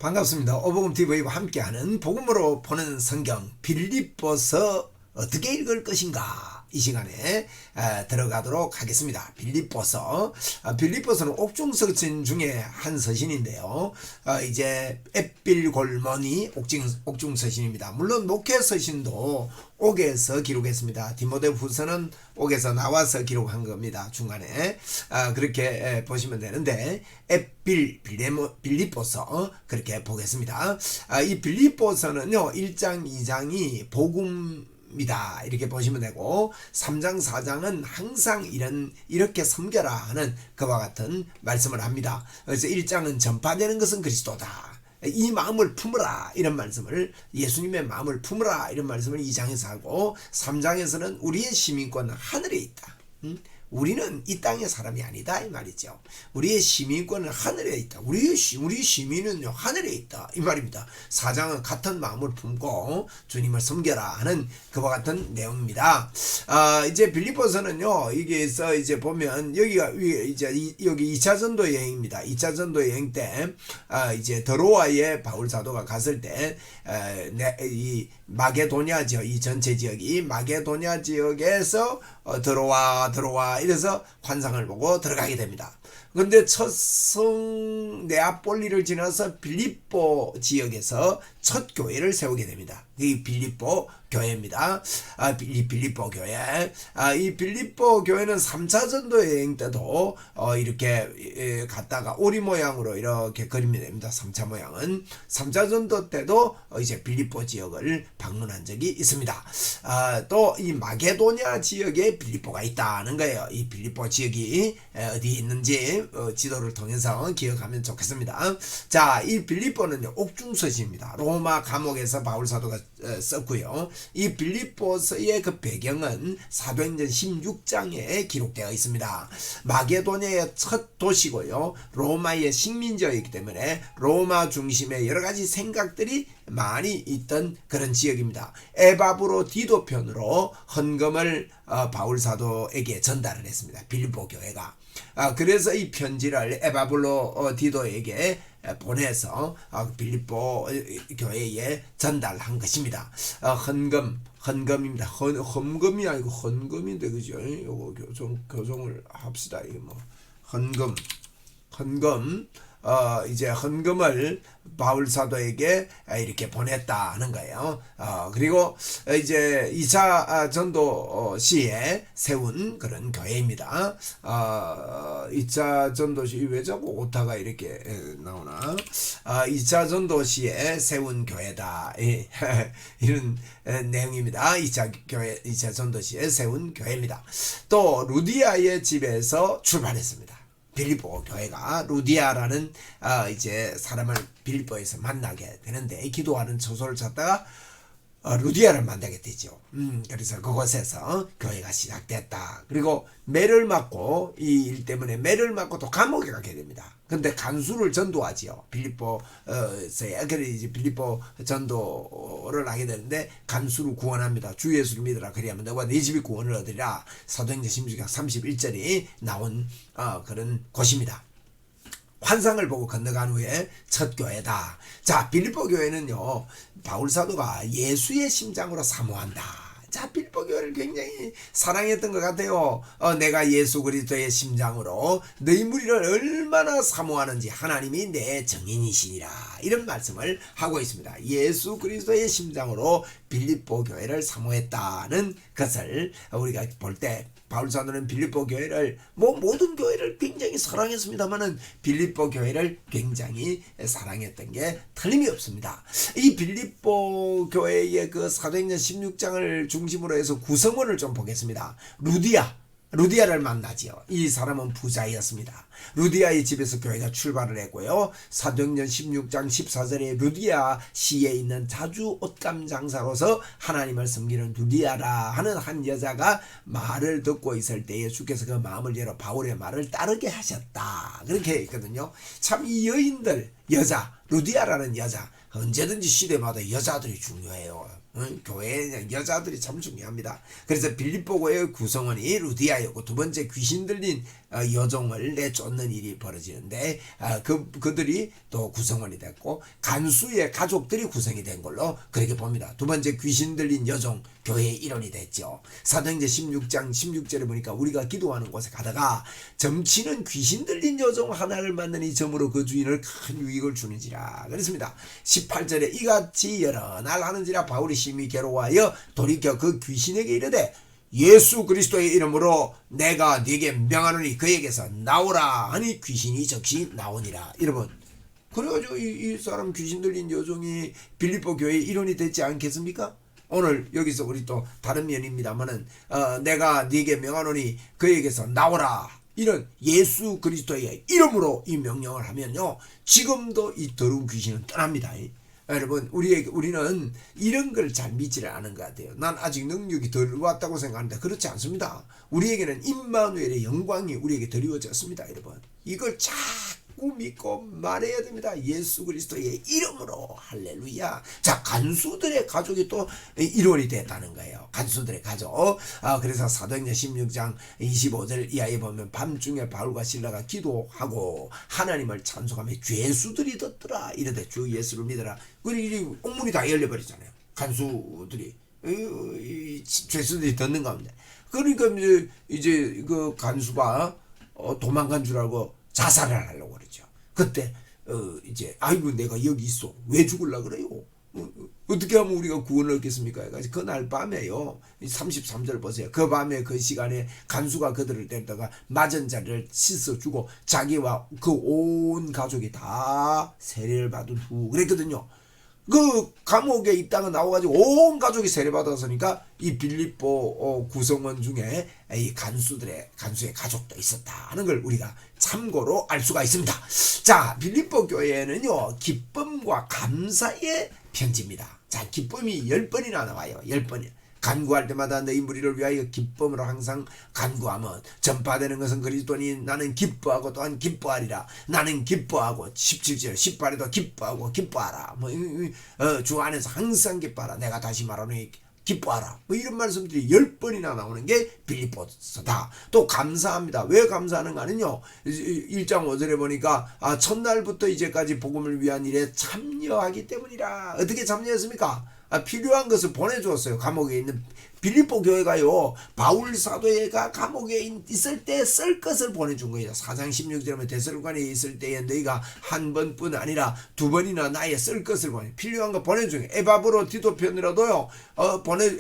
반갑습니다. 오복음TV와 함께하는 복음으로 보는 성경 빌립보서 어떻게 읽을 것인가 이 시간에 들어가도록 하겠습니다. 빌립보서는 옥중서신 중에 한 서신인데요. 이제 햇빌골머니 옥중서신입니다. 물론 목회서신도 옥에서 기록했습니다. 디모데후서는 옥에서 나와서 기록한 겁니다. 중간에 그렇게 보시면 되는데 빌립보서 그렇게 보겠습니다. 이 빌립보서는요 1장 2장이 복음이다 이렇게 보시면 되고 3장 4장은 항상 이렇게 섬겨라 하는 그와 같은 말씀을 합니다. 그래서 1장은 전파되는 것은 그리스도다, 이 마음을 품으라 이런 말씀을, 예수님의 마음을 품으라 이런 말씀을 2장에서 하고, 3장에서는 우리의 시민권은 하늘에 있다, 우리는 이 땅의 사람이 아니다 이 말이죠. 우리의 시민권은 하늘에 있다, 우리 시민은 하늘에 있다 이 말입니다. 4장은 같은 마음을 품고 주님을 섬겨라 하는 그와 같은 내용입니다. 이제 빌립보서는요, 여기에서 이제 보면 여기가 여기 2차 전도 여행입니다. 2차 전도 여행 때 이제 드로아에 바울 사도가 갔을 때 이 마게도냐죠, 이 전체 지역이 마게도냐 지역에서 들어와 이래서 환상을 보고 들어가게 됩니다. 그런데 첫 성 네아폴리를 지나서 빌립보 지역에서 첫 교회를 세우게 됩니다. 이 빌립보 교회입니다. 빌립보 교회. 이 빌립보 교회는 3차 전도 여행 때도 이렇게 갔다가 오리 모양으로 이렇게 그림이 됩니다. 3차 모양은 3차 전도 때도 이제 빌립보 지역을 방문한 적이 있습니다. 또 이 마게도냐 지역에 빌립보가 있다는 거예요. 이 빌립보 지역이 어디 있는지 지도를 통해서 기억하면 좋겠습니다. 자, 이 빌립보는 옥중서신입니다. 로마 감옥에서 바울 사도가 썼고요. 이 빌립보서의 그 배경은 사도행전 16장에 기록되어 있습니다. 마게도냐의 첫 도시고요, 로마의 식민지였기 때문에 로마 중심의 여러 가지 생각들이 많이 있던 그런 지역입니다. 에바브로 디도편으로 헌금을 바울 사도에게 전달을 했습니다. 빌립보 교회가. 그래서 이 편지를 에바블로 디도에게 보내서 빌립보 교회에 전달한 것입니다. 헌금입니다. 헌금이 아니고 헌금인데, 그죠? 요거 교정을 합시다. 이게 뭐 헌금. 이제 헌금을 바울 사도에게 이렇게 보냈다는 거예요. 그리고 이제 2차 전도 시에 세운 그런 교회입니다. 2차 전도 시, 왜 자꾸 오타가 이렇게 나오나? 2차 전도 시에 세운 교회다. 이런 내용입니다. 2차 전도 시에 세운 교회입니다. 또 루디아의 집에서 출발했습니다. 빌립보 교회가 루디아라는 이제 사람을 빌립보에서 만나게 되는데, 기도하는 처소를 찾다가 루디아를 만나게 되죠. 그래서 그곳에서 교회가 시작됐다. 그리고 매를 맞고, 이 일 때문에 매를 맞고 또 감옥에 가게 됩니다. 근데 간수를 전도하지요. 빌립보서에. 그래서 이제 빌립보 전도를 하게 되는데 간수를 구원합니다. 주 예수를 믿으라, 그리하면 너와 네 집이 구원을 얻으리라. 사도행전 16장 31절이 나온 그런 곳입니다. 환상을 보고 건너간 후에 첫 교회다. 자, 빌립보 교회는요, 바울 사도가 예수의 심장으로 사모한다. 자, 빌립보 교회를 굉장히 사랑했던 것 같아요. 내가 예수 그리스도의 심장으로 너희 무리를 얼마나 사모하는지 하나님이 내 정인이시니라, 이런 말씀을 하고 있습니다. 예수 그리스도의 심장으로 빌립보 교회를 사모했다는 것을 우리가 볼 때, 바울 사도는 빌립보 교회를, 모든 교회를 굉장히 사랑했습니다만은 빌립보 교회를 굉장히 사랑했던 게 틀림이 없습니다. 이 빌립보 교회의 그 사도행전 16장을 중심으로 해서 구성원을 좀 보겠습니다. 루디아를 만나지요. 이 사람은 부자였습니다. 루디아의 집에서 교회가 출발을 했고요. 사도행전 16장 14절에 루디아 시에 있는 자주 옷감 장사로서 하나님을 섬기는 루디아라 하는 한 여자가 말을 듣고 있을 때에 주께서 그 마음을 열어 바울의 말을 따르게 하셨다, 그렇게 있거든요. 참 이 여인들, 루디아라는 여자, 언제든지 시대마다 여자들이 중요해요. 교회에는 여자들이 참 중요합니다. 그래서 빌립보교의 구성원이 루디아였고, 두 번째 귀신 들린 여종을 내쫓는 일이 벌어지는데 그들이 또 구성원이 됐고, 간수의 가족들이 구성이 된 걸로 그렇게 봅니다. 두 번째 귀신 들린 여종 교회의 일원이 됐죠. 사도행전 16장 16절에 보니까 우리가 기도하는 곳에 가다가 점치는 귀신 들린 여종 하나를 만나니 점으로 그 주인을 큰 유익을 주는지라 그랬습니다. 18절에 이같이 여러 날 하는지라 바울이 심히 괴로워하여 돌이켜 그 귀신에게 이르되 예수 그리스도의 이름으로 내가 네게 명하노니 그에게서 나오라 하니 귀신이 즉시 나오니라. 여러분, 그래가지고 이 사람 귀신 들린 여종이 빌립보 교회의 일원이 됐지 않겠습니까? 오늘 여기서 우리 또 다른 면입니다만은 내가 네게 명하노니 그에게서 나오라, 이런 예수 그리스도의 이름으로 이 명령을 하면요, 지금도 이 더러운 귀신은 떠납니다. 여러분, 우리는 이런 걸 잘 믿지를 않은 것 같아요. 난 아직 능력이 덜 왔다고 생각하는데 그렇지 않습니다. 우리에게는 임마누엘의 영광이 우리에게 드리워졌습니다. 여러분, 이걸 자꾸 믿고 말해야 됩니다. 예수 그리스도의 이름으로. 할렐루야. 자, 간수들의 가족이 또 일원이 됐다는 거예요. 간수들의 가족. 그래서 사도행전 16장 25절 이하에 보면 밤중에 바울과 실라가 기도하고 하나님을 찬송하며 죄수들이 듣더라. 이르되 주 예수를 믿어라. 그리고 옥문이 다 열려버리잖아요. 간수들이 죄수들이 듣는 가운데. 그러니까 이제 그 간수가 도망간 줄 알고 자살을 하려고 그러죠. 그때 이제 아이고 내가 여기 있어, 왜 죽을라 그래요? 어떻게 하면 우리가 구원을 얻겠습니까? 그날 밤에요, 33절 보세요. 그 밤에 그 시간에 간수가 그들을 데려다가 맞은 자리를 씻어주고 자기와 그 온 가족이 다 세례를 받은 후 그랬거든요. 그 감옥에 있다가 나와가지고 온 가족이 세례받았으니까 이 빌립보 구성원 중에 이 간수의 가족도 있었다 하는 걸 우리가 참고로 알 수가 있습니다. 자, 빌립보 교회는요, 기쁨과 감사의 편지입니다. 자, 기쁨이 10번이나 나와요. 10번이. 간구할 때마다 너희 무리를 위하여 기쁨으로 항상 간구하면 전파되는 것은 그리스도니 나는 기뻐하고 또한 기뻐하리라. 나는 기뻐하고 17절 18에도 기뻐하고 기뻐하라. 주 안에서 항상 기뻐하라. 내가 다시 말하노니 기뻐하라. 이런 말씀들이 10번이나 나오는 게 빌립보서다. 또 감사합니다. 왜 감사하는가는요, 1장 5절에 보니까 첫날부터 이제까지 복음을 위한 일에 참여하기 때문이라. 어떻게 참여했습니까? 필요한 것을 보내주었어요. 감옥에 있는 빌립보 교회가요, 바울 사도가 감옥에 있을 때 쓸 것을 보내준 거예요. 4장 16절에 데살로니가에 있을 때에 너희가 한 번뿐 아니라 두 번이나 나의 쓸 것을 필요한 거 보내준 거예요. 에바브로 디도 편으로도요,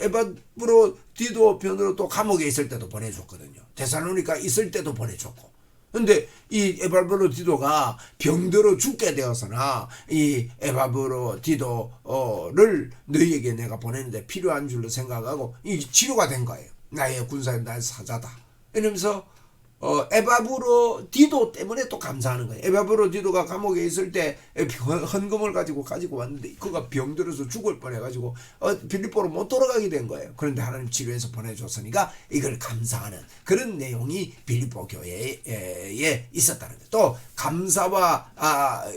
에바브로 디도 편으로 또 감옥에 있을 때도 보내줬거든요. 데살로니가 있을 때도 보내줬고. 근데 이 에바브로 디도가 병들어 죽게 되어서나 이 에바브로 디도를 너희에게 내가 보냈는데 필요한 줄로 생각하고 이 치료가 된 거예요. 나의 군사의 나의 사자다 이러면서 에바브로 디도 때문에 또 감사하는 거예요. 에바브로 디도가 감옥에 있을 때 헌금을 가지고 왔는데 그가 병들어서 죽을 뻔해가지고 빌립보로 못 돌아가게 된 거예요. 그런데 하나님 치료해서 보내줬으니까 이걸 감사하는 그런 내용이 빌립보 교회에 있었다는 거예요. 또 감사와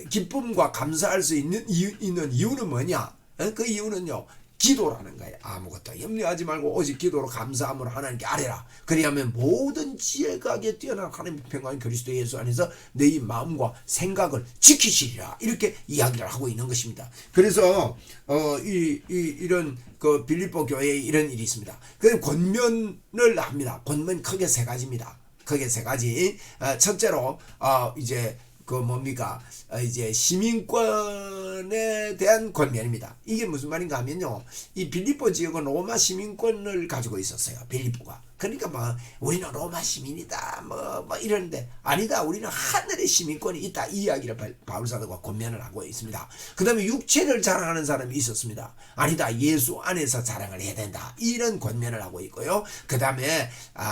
기쁨과 감사할 수 있는 이유는 뭐냐? 그 이유는요, 기도라는 거예요. 아무것도 염려하지 말고 오직 기도로 감사함으로 하나님께 아뢰라. 그리하면 모든 지혜가게 뛰어난 하나님의 평강이 그리스도 예수 안에서 너희 마음과 생각을 지키시리라. 이렇게 이야기를 하고 있는 것입니다. 그래서 이런 그 빌립보 교회에 이런 일이 있습니다. 그 권면을 합니다. 권면 크게 세 가지입니다. 크게 세 가지. 첫째로 이제 그 뭡니까? 이제 시민권에 대한 권면입니다. 이게 무슨 말인가 하면요, 이 빌립보 지역은 로마 시민권을 가지고 있었어요. 빌립보가. 그러니까 뭐 우리는 로마 시민이다 뭐 이러는데 아니다, 우리는 하늘의 시민권이 있다, 이 이야기를 바울 사도가 권면을 하고 있습니다. 그 다음에 육체를 자랑하는 사람이 있었습니다. 아니다, 예수 안에서 자랑을 해야 된다, 이런 권면을 하고 있고요. 그 다음에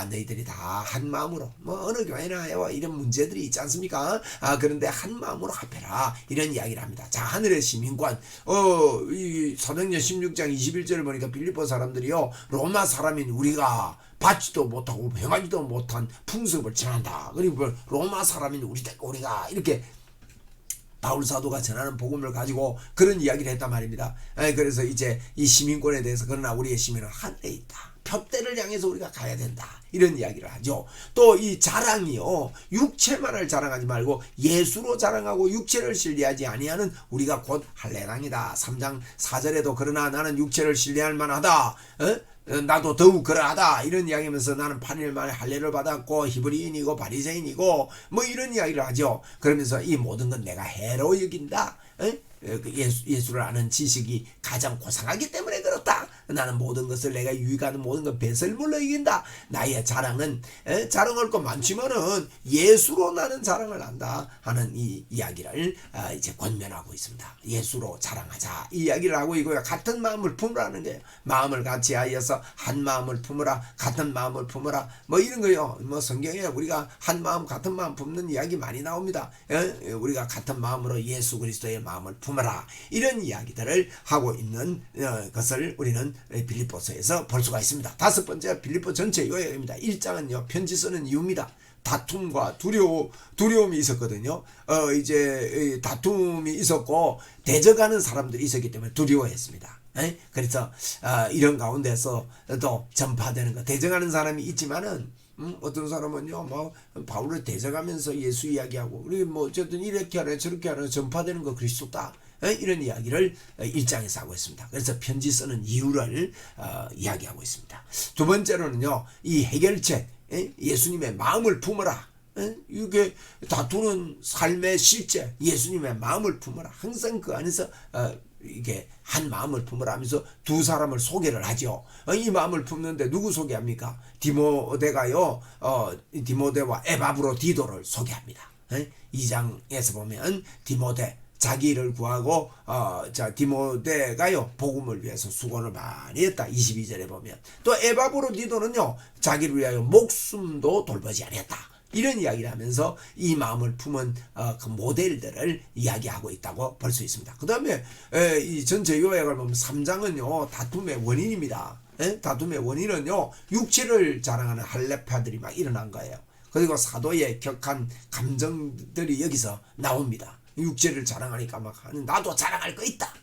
너희들이 다 한 마음으로 뭐 어느 교회나 이런 문제들이 있지 않습니까? 그런데 한 마음으로 합해라, 이런 이야기를 합니다. 자, 하늘의 시민권. 이 사도행전 16장 21절을 보니까 빌립보 사람들이요, 로마 사람인 우리가 받지도 못하고 행하지도 못한 풍습을 전한다. 그리고 로마 사람인 우리가 이렇게 바울 사도가 전하는 복음을 가지고 그런 이야기를 했단 말입니다. 그래서 이제 이 시민권에 대해서 그러나 우리의 시민은 하늘에 있다. 표대를 향해서 우리가 가야 된다. 이런 이야기를 하죠. 또 이 자랑이요. 육체만을 자랑하지 말고 예수로 자랑하고 육체를 신뢰하지 아니하는 우리가 곧 할례당이다. 3장 4절에도 그러나 나는 육체를 신뢰할 만하다. 나도 더욱 그러하다. 이런 이야기하면서 나는 8일 만에 할례를 받았고 히브리인이고 바리새인이고 뭐 이런 이야기를 하죠. 그러면서 이 모든 건 내가 해로 여긴다. 예수를 아는 지식이 가장 고상하기 때문에 그렇다. 나는 모든 것을 내가 유익하는 모든 것 배설물로 이긴다. 나의 자랑은 자랑할 것 많지만은 예수로 나는 자랑을 한다 하는 이 이야기를 이제 권면하고 있습니다. 예수로 자랑하자 이 이야기를 하고 이거야. 같은 마음을 품으라는 거예요. 마음을 같이 하여서 한 마음을 품으라. 같은 마음을 품으라. 뭐 이런 거요. 뭐 성경에 우리가 한 마음 같은 마음 품는 이야기 많이 나옵니다. 우리가 같은 마음으로 예수 그리스도의 마음을 품어라. 이런 이야기들을 하고 있는 것을 우리는 빌립보서에서 볼 수가 있습니다. 다섯 번째 빌립보 전체 요약입니다. 1장은요 편지 쓰는 이유입니다. 다툼과 두려움이 있었거든요. 이제 다툼이 있었고 대적하는 사람들이 있었기 때문에 두려워했습니다. 그래서 이런 가운데서 또 전파되는 것, 대적하는 사람이 있지만은 어떤 사람은요, 뭐 바울을 대적하면서 예수 이야기하고, 그리고 뭐 어쨌든 이렇게 하라 저렇게 하라 전파되는 거 그리스도다. 이런 이야기를 1장에서 하고 있습니다. 그래서 편지 쓰는 이유를 이야기하고 있습니다. 두 번째로는요, 이 해결책, 예수님의 마음을 품어라. 이게 다투는 삶의 실제, 예수님의 마음을 품어라. 항상 그 안에서 이게 한 마음을 품으라 하면서 두 사람을 소개를 하죠. 이 마음을 품는데 누구 소개합니까? 디모데가요. 디모데와 에바브로디도를 소개합니다. 2장에서 보면 디모데 자기를 구하고 디모데가요 복음을 위해서 수고를 많이 했다. 22절에 보면 또 에바브로디도는요 자기를 위하여 목숨도 돌보지 않았다. 이런 이야기를 하면서 이 마음을 품은 그 모델들을 이야기하고 있다고 볼 수 있습니다. 그 다음에 이 전체 요약을 보면 3장은요 다툼의 원인입니다. 다툼의 원인은요 육체를 자랑하는 할례파들이 막 일어난 거예요. 그리고 사도의 격한 감정들이 여기서 나옵니다. 육체를 자랑하니까 막 나도 자랑할 거 있다.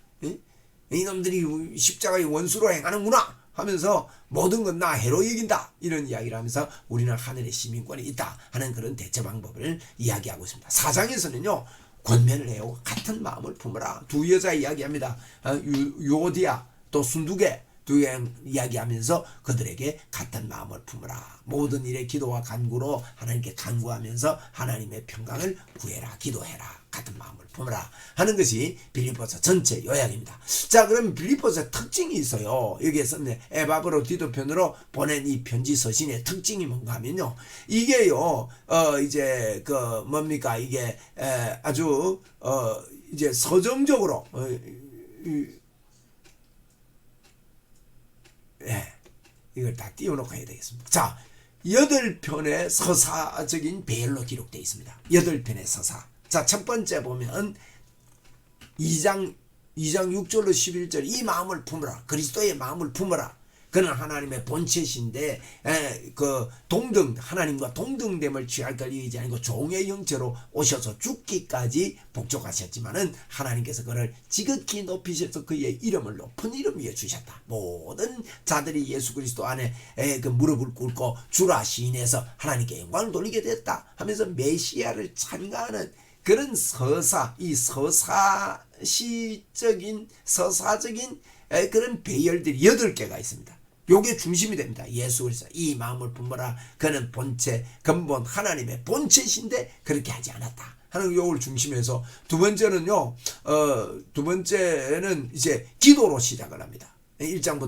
이놈들이 십자가의 원수로 행하는구나 하면서 모든 건 나 해로 여긴다. 이런 이야기를 하면서 우리는 하늘의 시민권이 있다 하는 그런 대처 방법을 이야기하고 있습니다. 4장에서는요. 권면을 해요. 같은 마음을 품어라. 두 여자 이야기합니다. 유오디아 또 순두개 두 개 이야기하면서 그들에게 같은 마음을 품어라. 모든 일에 기도와 간구로 하나님께 간구하면서 하나님의 평강을 구해라. 기도해라. 같은 마음을 품어라 하는 것이 빌립보서 전체 요약입니다. 자, 그럼 빌립보서 특징이 있어요. 여기에서 에바브로디도 편으로 보낸 이 편지 서신의 특징이 뭔가 하면요. 이게요, 이제 뭡니까? 이게 아주 이제 서정적으로 이걸 다 띄워놓고 해야 되겠습니다. 자, 8편의 서사적인 배열로 기록되어 있습니다. 8편의 서사. 자, 첫 번째 보면 2장 6절로 11절 이 마음을 품으라. 그리스도의 마음을 품으라. 그는 하나님의 본체신데 하나님과 동등됨을 취할 걸 이기지 아니고 종의 형체로 오셔서 죽기까지 복종하셨지만은 하나님께서 그를 지극히 높이셔서 그의 이름을 높은 이름 위에 주셨다. 모든 자들이 예수 그리스도 안에 그 무릎을 꿇고 주라 시인해서 하나님께 영광을 돌리게 됐다 하면서 메시아를 찬가하는 그런 이 서사적인 그런 배열들이 8개가 있습니다. 요게 중심이 됩니다. 예수 그리스도 이 마음을 품어라. 그는 본체 근본 하나님의 본체신데 그렇게 하지 않았다 하는 요걸 중심에서 두 번째는 이제 기도로 시작을 합니다. 1장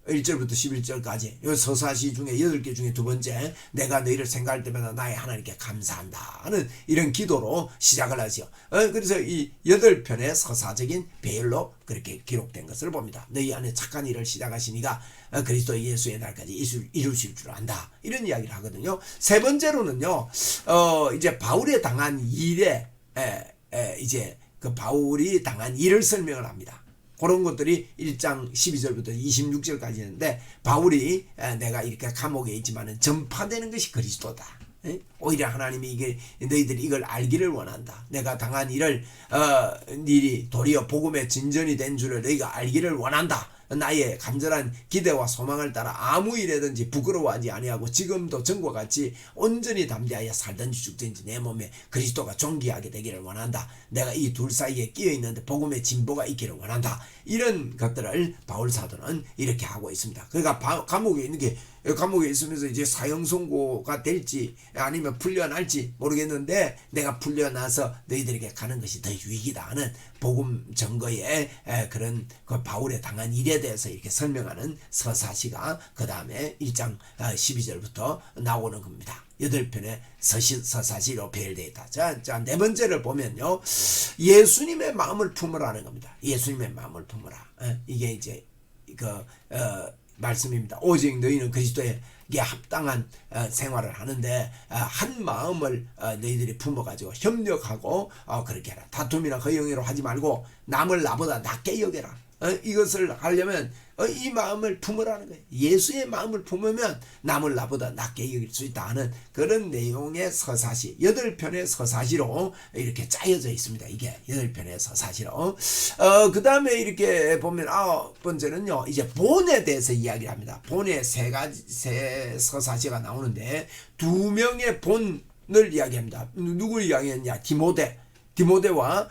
1절부터 11절까지 이 서사시 중에 8개 중에 두 번째 내가 너희를 생각할 때마다 나의 하나님께 감사한다 하는 이런 기도로 시작을 하죠. 그래서 이 8편의 서사적인 배열로 그렇게 기록된 것을 봅니다. 너희 안에 착한 일을 시작하시니가 그리스도 예수의 날까지 이루실 줄 안다. 이런 이야기를 하거든요. 세 번째로는요. 이제 바울이 당한 일에 이제 그 바울이 당한 일을 설명을 합니다. 그런 것들이 1장 12절부터 26절까지 있는데 바울이 내가 이렇게 감옥에 있지만은 전파되는 것이 그리스도다. 예? 오히려 하나님이 이게 너희들이 이걸 알기를 원한다. 내가 당한 일을 일이 도리어 복음의 진전이 된 줄을 너희가 알기를 원한다. 나의 간절한 기대와 소망을 따라 아무 일에든지 부끄러워하지 아니하고 지금도 전과 같이 온전히 담대하여 살든지 죽든지 내 몸에 그리스도가 존귀하게 되기를 원한다. 내가 이 둘 사이에 끼어 있는데 복음의 진보가 있기를 원한다. 이런 것들을 바울 사도는 이렇게 하고 있습니다. 그러니까 감옥에 있는 게 감옥에 있으면서 이제 사형 선고가 될지 아니면 풀려날지 모르겠는데 내가 풀려나서 너희들에게 가는 것이 더 유익이다 하는 복음 증거의 그런 그 바울의 당한 일에 대해서 이렇게 설명하는 서사시가 그 다음에 1장 12절부터 나오는 겁니다. 8편의 서사시로 배열되어 있다. 자, 네 번째를 보면요. 예수님의 마음을 품으라는 겁니다. 예수님의 마음을 품으라. 이게 이제 말씀입니다. 오직 너희는 그리스도에게 합당한 생활을 하는데 한 마음을 너희들이 품어가지고 협력하고 그렇게 해라. 다툼이나 허영이로 하지 말고 남을 나보다 낫게 여겨라. 이것을 하려면 이 마음을 품으라는 거예요. 예수의 마음을 품으면 남을 나보다 낫게 여길 수 있다 하는 그런 내용의 서사시 8편의 서사시로 이렇게 짜여져 있습니다. 이게 8편의 서사시로 그 다음에 이렇게 보면 9번째는요 이제 본에 대해서 이야기를 합니다. 본에 세 서사시가 나오는데 2명의 본을 이야기합니다. 누구를 이야기했냐? 디모데와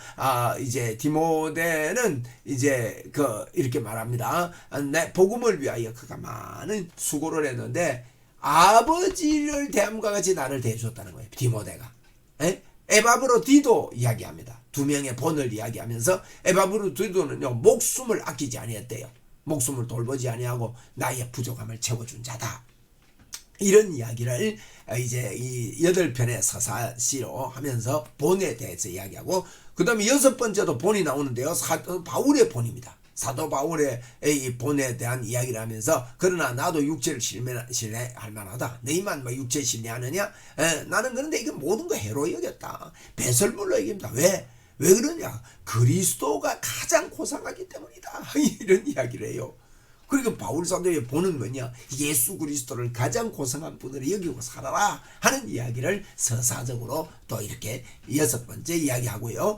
이제 디모데는 이제 이렇게 말합니다. 내 복음을 위하여 그가 많은 수고를 했는데 아버지를 대함과 같이 나를 대해줬다는 거예요. 디모데가. 에바브로디도 이야기합니다. 2명의 본을 이야기하면서 에바브로디도는요 목숨을 아끼지 아니했대요. 목숨을 돌보지 아니하고 나의 부족함을 채워준 자다. 이런 이야기를 이제 이 8편의 서사시로 하면서 본에 대해서 이야기하고 그 다음에 6번째도 본이 나오는데요. 사도 바울의 본입니다. 사도 바울의 이 본에 대한 이야기를 하면서 그러나 나도 육체를 신뢰할 만하다. 너희만 육체 신뢰하느냐? 나는 그런데 이거 모든 거 해로 여겼다. 배설물로 여깁니다. 왜 그러냐? 그리스도가 가장 고상하기 때문이다. 이런 이야기를 해요. 그리고 바울 사도의 본은 뭐냐? 예수 그리스도를 가장 고상한 분으로 여기고 살아라 하는 이야기를 서사적으로 또 이렇게 6번째 이야기하고요.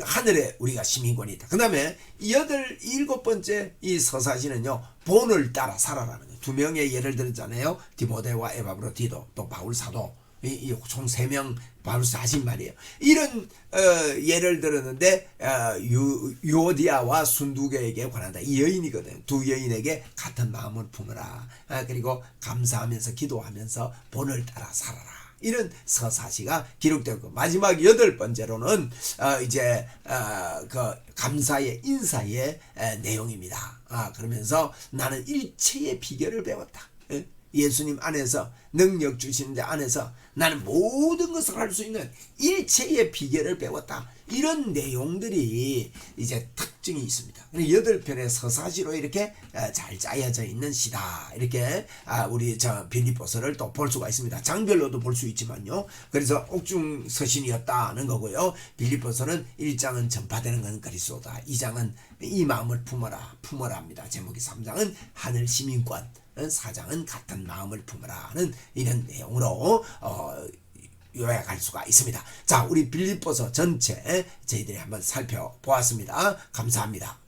하늘에 우리가 시민권이 있다. 그 다음에 7번째 이 서사시는요. 본을 따라 살아라는 거예요. 2명의 예를 들었잖아요. 디모데와 에바브로디도 또 바울 사도 총 3명 바울서 하신 말이에요. 이런 예를 들었는데 유오디아와 순두개에게 관한다. 이 여인이거든. 2 여인에게 같은 마음을 품어라. 그리고 감사하면서 기도하면서 본을 따라 살아라. 이런 서사시가 기록되고 마지막 8번째로는 이제 감사의 인사의 내용입니다. 그러면서 나는 일체의 비결을 배웠다. 예수님 안에서 능력 주시는 데 안에서 나는 모든 것을 할 수 있는 일체의 비결을 배웠다. 이런 내용들이 이제 특징이 있습니다. 8편의 서사시로 이렇게 잘 짜여져 있는 시다. 이렇게 우리 빌립보서를 또 볼 수가 있습니다. 장별로도 볼 수 있지만요. 그래서 옥중 서신이었다는 거고요. 빌립보서는 1장은 전파되는 건 그리스도다. 2장은 이 마음을 품어라 합니다. 제목이 3장은 하늘 시민권, 4장은 같은 마음을 품으라 하는 이런 내용으로 요약할 수가 있습니다. 자, 우리 빌립보서 전체 저희들이 한번 살펴보았습니다. 감사합니다.